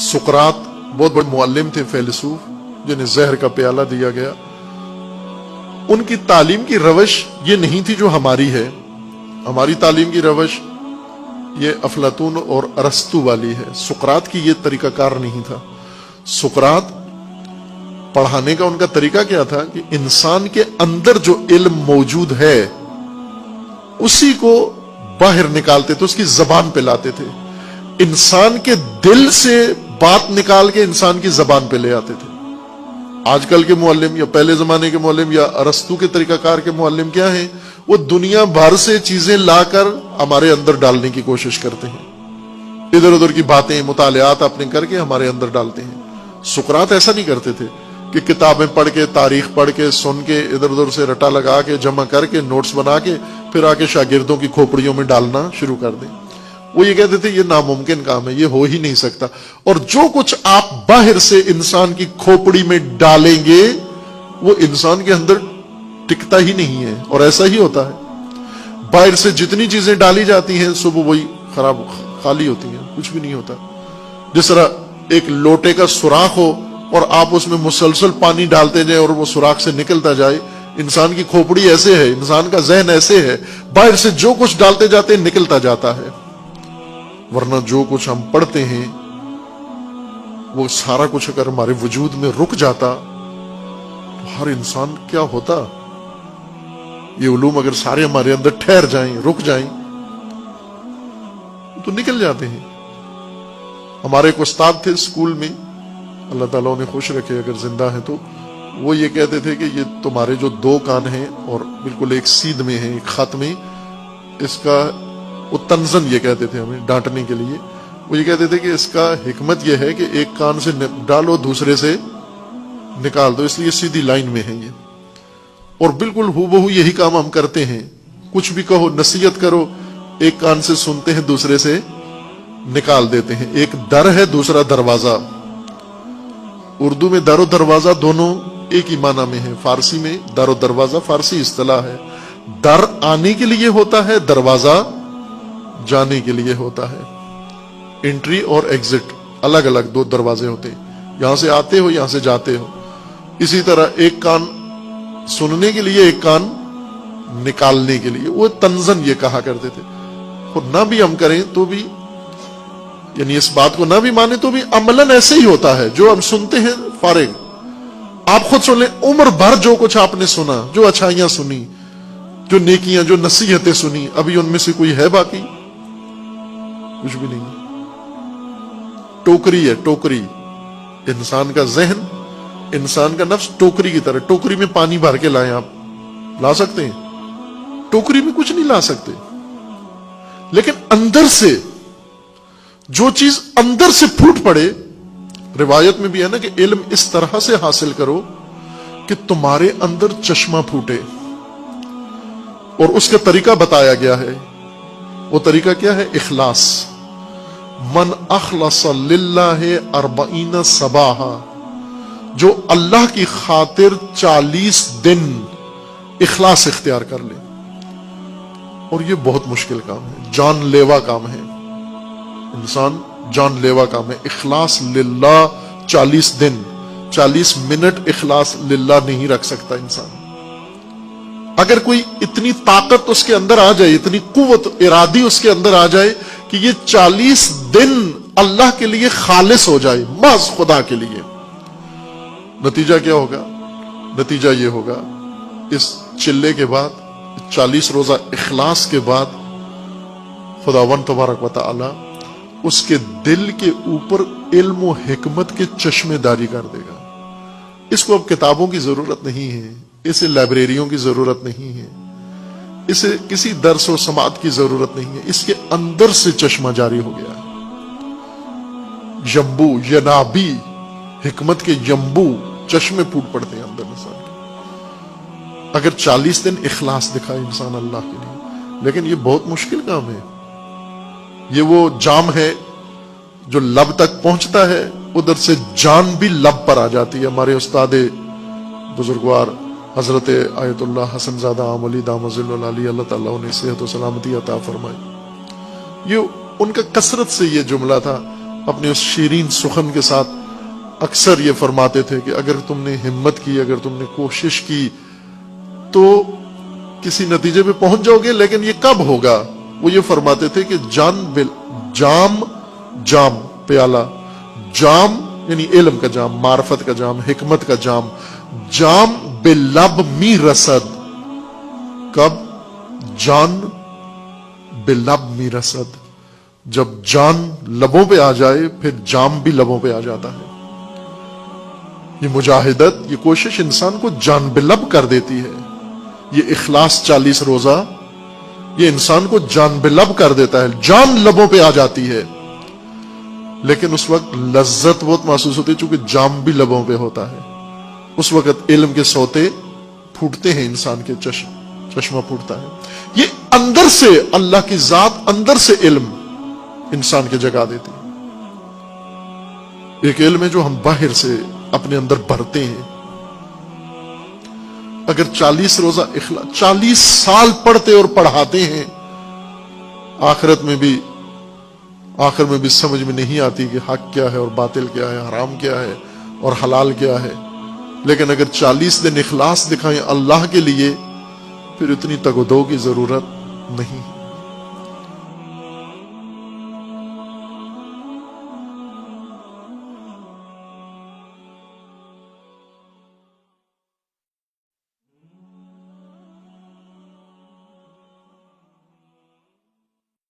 سقراط بہت بڑے معلم تھے، فیلسوف، جنہیں زہر کا پیالہ دیا گیا. ان کی تعلیم کی روش یہ نہیں تھی جو ہماری ہے. ہماری تعلیم کی روش یہ افلاطون اور ارسطو والی ہے. سقراط کی یہ طریقہ کار نہیں تھا. سقراط پڑھانے کا ان کا طریقہ کیا تھا کہ انسان کے اندر جو علم موجود ہے اسی کو باہر نکالتے تھے، اس کی زبان پہ لاتے تھے. انسان کے دل سے بات نکال کے انسان کی زبان پہ لے آتے تھے. آج کل کے معلم یا پہلے زمانے کے معلم یا ارسطو کے طریقہ کار کے معلم کیا ہیں؟ وہ دنیا بھر سے چیزیں لا کر ہمارے اندر ڈالنے کی کوشش کرتے ہیں. ادھر ادھر کی باتیں، مطالعات اپنے کر کے ہمارے اندر ڈالتے ہیں. سقراط ایسا نہیں کرتے تھے کہ کتابیں پڑھ کے، تاریخ پڑھ کے، سن کے، ادھر ادھر سے رٹا لگا کے، جمع کر کے، نوٹس بنا کے پھر آ کے شاگردوں کی کھوپڑیوں میں ڈالنا شروع کر دیں. وہ یہ کہتے تھے یہ ناممکن کام ہے، یہ ہو ہی نہیں سکتا. اور جو کچھ آپ باہر سے انسان کی کھوپڑی میں ڈالیں گے وہ انسان کے اندر ٹکتا ہی نہیں ہے. اور ایسا ہی ہوتا ہے، باہر سے جتنی چیزیں ڈالی جاتی ہیں صبح وہی خراب خالی ہوتی ہیں، کچھ بھی نہیں ہوتا. جس طرح ایک لوٹے کا سوراخ ہو اور آپ اس میں مسلسل پانی ڈالتے جائیں اور وہ سوراخ سے نکلتا جائے، انسان کی کھوپڑی ایسے ہے، انسان کا ذہن ایسے ہے، باہر سے جو کچھ ڈالتے جاتے ہیں نکلتا جاتا ہے. ورنہ جو کچھ ہم پڑھتے ہیں وہ سارا کچھ اگر ہمارے وجود میں رک جاتا تو ہر انسان کیا ہوتا. یہ علوم اگر سارے ہمارے اندر ٹھہر جائیں، رک جائیں تو نکل جاتے ہیں. ہمارے ایک استاد تھے اسکول میں، اللہ تعالیٰ انہیں خوش رکھے اگر زندہ ہیں تو، وہ یہ کہتے تھے کہ یہ تمہارے جو دو کان ہیں اور بالکل ایک سیدھ میں ہیں، ایک خط میں، اس کا، وہ تنزن یہ کہتے تھے ہمیں ڈانٹنے کے لیے، وہ یہ کہتے تھے کہ اس کا حکمت یہ ہے کہ ایک کان سے ڈالو دوسرے سے نکال دو، اس لیے سیدھی لائن میں ہے یہ. اور بالکل ہو بہو یہی کام ہم کرتے ہیں. کچھ بھی کہو، نصیحت کرو، ایک کان سے سنتے ہیں دوسرے سے نکال دیتے ہیں. ایک در ہے، دوسرا دروازہ. اردو میں در و دروازہ دونوں ایک ہی معنی میں ہے. فارسی میں در و دروازہ فارسی اصطلاح ہے. در آنے کے لیے ہوتا ہے، دروازہ جانے کے لیے ہوتا ہے. انٹری اور ایگزٹ الگ الگ دو دروازے ہوتے ہیں، یہاں سے آتے ہو، یہاں سے جاتے ہو. اسی طرح ایک کان سننے کے لیے، ایک کان نکالنے کے لیے. وہ تنزن یہ کہا کرتے تھے. اور نہ بھی ہم کریں تو بھی، یعنی اس بات کو نہ بھی مانے تو بھی عملاً ایسے ہی ہوتا ہے. جو ہم سنتے ہیں فارغ، آپ خود سن لیں، عمر بھر جو کچھ آپ نے سنا، جو اچھائیاں سنی، جو نیکیاں، جو نصیحتیں سنی، ابھی ان میں سے کوئی ہے باقی؟ کچھ بھی نہیں. ٹوکری ہے، ٹوکری. انسان کا ذہن، انسان کا نفس ٹوکری کی طرح. ٹوکری میں پانی بھر کے لائیں، آپ لا سکتے ہیں؟ ٹوکری میں کچھ نہیں لا سکتے. لیکن اندر سے جو چیز اندر سے پھوٹ پڑے، روایت میں بھی ہے نا کہ علم اس طرح سے حاصل کرو کہ تمہارے اندر چشمہ پھوٹے. اور اس کا طریقہ بتایا گیا ہے. وہ طریقہ کیا ہے؟ اخلاص. من اخلص للہ 40 صباحا، جو اللہ کی خاطر 40 دن اخلاص اختیار کر لے. اور یہ بہت مشکل کام ہے، جان لیوا کام ہے. انسان جان لیوا کام ہے. اخلاص للہ 40 دن، 40 منٹ اخلاص للہ نہیں رکھ سکتا انسان. اگر کوئی اتنی طاقت اس کے اندر آ جائے، اتنی قوت ارادی اس کے اندر آ جائے کہ یہ 40 دن اللہ کے لیے خالص ہو جائے، محض خدا کے لیے، نتیجہ کیا ہوگا؟ نتیجہ یہ ہوگا، اس چلے کے بعد، 40 روزہ اخلاص کے بعد، خداوند تبارک و تعالی اس کے دل کے اوپر علم و حکمت کے چشمے داری کر دے گا. اس کو اب کتابوں کی ضرورت نہیں ہے، اسے لائبریریوں کی ضرورت نہیں ہے، اسے کسی درس و سماعت کی ضرورت نہیں ہے. اس کے اندر سے چشمہ جاری ہو گیا. یمبو، ینابی، حکمت کے یمبو، چشمے پھوٹ پڑتے ہیں اندر انسان کے اگر 40 دن اخلاص دکھائے انسان اللہ کے لیے. لیکن یہ بہت مشکل کام ہے. یہ وہ جام ہے جو لب تک پہنچتا ہے، ادھر سے جان بھی لب پر آ جاتی ہے. ہمارے استاد بزرگوار حضرت آیت اللہ حسن زادہ عاملی دامت ظل العالی، اللہ تعالیٰ انہیں صحت و سلامتی عطا فرمائے، یہ ان کا کثرت سے یہ جملہ تھا اپنے اس شیرین سخن کے ساتھ اکثر یہ فرماتے تھے کہ اگر تم نے ہمت کی، اگر تم نے کوشش کی تو کسی نتیجے پہ پہنچ جاؤ گے، لیکن یہ کب ہوگا؟ وہ یہ فرماتے تھے کہ جام پیالہ، جام یعنی علم کا جام، معرفت کا جام، حکمت کا جام، جام بلب می رسد، کب؟ جان بلب می رسد، جب جان لبوں پہ آ جائے پھر جام بھی لبوں پہ آ جاتا ہے۔ یہ مجاہدت، یہ کوشش انسان کو جان بلب کر دیتی ہے۔ یہ اخلاص 40 روزہ یہ انسان کو جان بلب کر دیتا ہے، جان لبوں پہ آ جاتی ہے، لیکن اس وقت لذت بہت محسوس ہوتی ہے چونکہ جام بھی لبوں پہ ہوتا ہے۔ اس وقت علم کے سوتے پھوٹتے ہیں، انسان کے چشمہ پھوٹتا ہے۔ یہ اندر سے اللہ کی ذات، اندر سے علم انسان کے جگہ دیتی ہے۔ ایک علم ہے جو ہم باہر سے اپنے اندر بھرتے ہیں۔ اگر 40 روزہ اخلاص 40 سال پڑھتے اور پڑھاتے ہیں، آخر میں بھی سمجھ میں نہیں آتی کہ حق کیا ہے اور باطل کیا ہے، حرام کیا ہے اور حلال کیا ہے، لیکن اگر 40 دن اخلاص دکھائیں اللہ کے لیے، پھر اتنی تگ و دو کی ضرورت نہیں۔